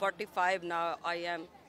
45 now I am،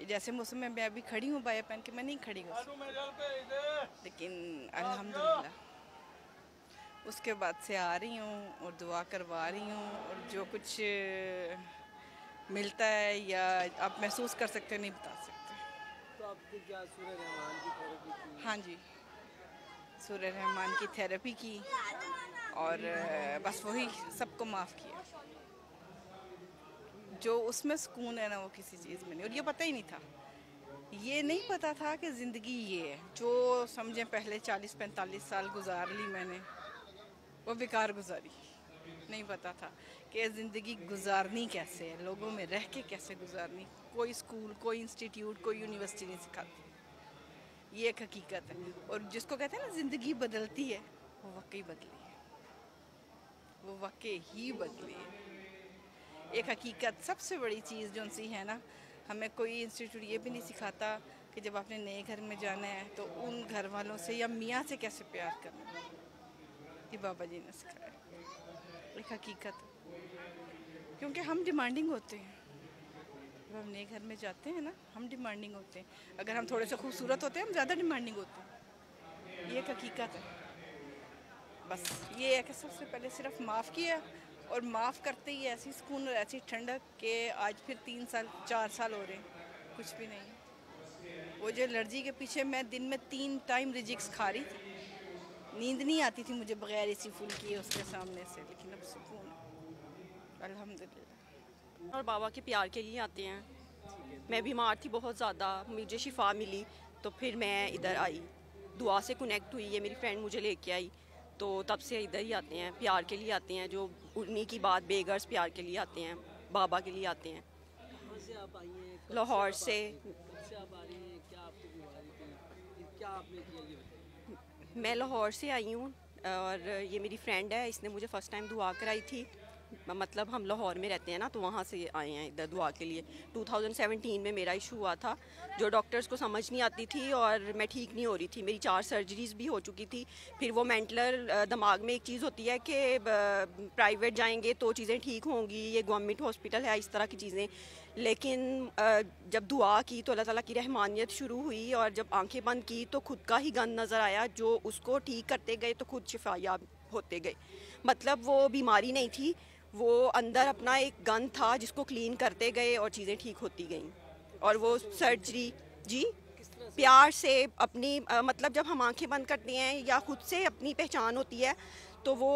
जैसे मौसम में मैं अभी खड़ी हूँ बाया पहन के, मैं नहीं खड़ी हूँ, लेकिन अल्हम्दुलिल्लाह उसके बाद से आ रही हूँ और दुआ करवा रही हूँ, और जो कुछ मिलता है या आप महसूस कर सकते नहीं बता सकते। तो आपने क्या सूरह रहमान की थेरेपी की? हाँ जी, सूरह रहमान की थेरेपी की और बस वही सबको माफ़ किया। जो उसमें सुकून है ना वो किसी चीज़ में नहीं, और ये पता ही नहीं था, ये नहीं पता था कि ज़िंदगी ये है। जो समझें पहले 40-45 साल गुजार ली मैंने, वो बेकार गुजारी। नहीं पता था कि ज़िंदगी गुजारनी कैसे है, लोगों में रह के कैसे गुजारनी। कोई स्कूल, कोई इंस्टीट्यूट, कोई यूनिवर्सिटी नहीं सिखाती। ये एक हकीकत है, और जिसको कहते हैं ना ज़िंदगी बदलती है, वो वाकई बदली है, वो वाकई ही बदली है। एक हकीकत सबसे बड़ी चीज़ जो सी है ना, हमें कोई इंस्टीट्यूट ये भी नहीं सिखाता कि जब आपने नए घर में जाना है तो उन घर वालों से या मियाँ से कैसे प्यार करना है। ये बाबा जी ने सिखाया, एक हकीकत है। क्योंकि हम डिमांडिंग होते हैं, जब हम नए घर में जाते हैं ना, हम डिमांडिंग होते हैं। अगर हम थोड़े से खूबसूरत होते हैं, हम ज़्यादा डिमांडिंग होते हैं। ये एक हकीकत है। बस ये है कि सबसे पहले सिर्फ माफ़ किया, और माफ़ करते ही ऐसी सुकून और ऐसी ठंडक कि आज फिर 3 साल 4 साल हो रहे हैं, कुछ भी नहीं। वो जो एलर्जी के पीछे मैं दिन में 3 टाइम रिजिक्स खा रही थी, नींद नहीं आती थी मुझे बगैर एसी फुल किए उसके सामने से, लेकिन अब सुकून है अल्हम्दुलिल्लाह। और बाबा के प्यार के लिए आते हैं। मैं बीमार थी बहुत ज़्यादा, मुझे शिफा मिली तो फिर मैं इधर आई, दुआ से कनेक्ट हुई, ये मेरी फ्रेंड मुझे लेके आई, तो तब से इधर ही आते हैं, प्यार के लिए आते हैं। जो उन्हीं की बात बेगर्स प्यार के लिए आते हैं, बाबा के लिए आते हैं। कहाँ से आप आई हैं? लाहौर से। कब से आप आ रही हैं? क्या आपको बीमारी थी? क्या आपने किया ये बताइए। मैं लाहौर से आई हूँ, और ये मेरी फ्रेंड है, इसने मुझे फ़र्स्ट टाइम दुआ कराई थी। मतलब हम लाहौर में रहते हैं ना, तो वहाँ से आए हैं इधर दुआ के लिए। 2017 में मेरा इशू हुआ था, जो डॉक्टर्स को समझ नहीं आती थी, और मैं ठीक नहीं हो रही थी। मेरी 4 सर्जरीज भी हो चुकी थी। फिर वो मेंटल दिमाग में एक चीज़ होती है कि प्राइवेट जाएंगे तो चीज़ें ठीक होंगी, ये गवर्नमेंट हॉस्पिटल है, इस तरह की चीज़ें। लेकिन जब दुआ की तो अल्लाह ताला की रहमानियत शुरू हुई, और जब आंखें बंद की तो खुद का ही गंद नज़र आया। जो उसको ठीक करते गए तो खुद शिफायाब होते गए। मतलब वो बीमारी नहीं थी, वो अंदर अपना एक गंद था जिसको क्लीन करते गए और चीज़ें ठीक होती गईं। और वो सर्जरी जी प्यार से अपनी मतलब जब हम आंखें बंद करते हैं या खुद से अपनी पहचान होती है, तो वो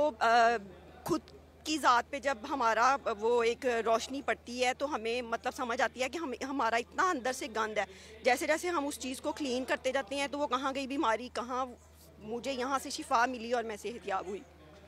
खुद की ज़ात पे जब हमारा वो एक रोशनी पड़ती है तो हमें मतलब समझ आती है कि हमारा इतना अंदर से गंद है। जैसे जैसे हम उस चीज़ को क्लीन करते जाते हैं तो वो कहाँ गई बीमारी, कहाँ मुझे यहाँ से शिफा मिली और मैं सेहतयाब हुई।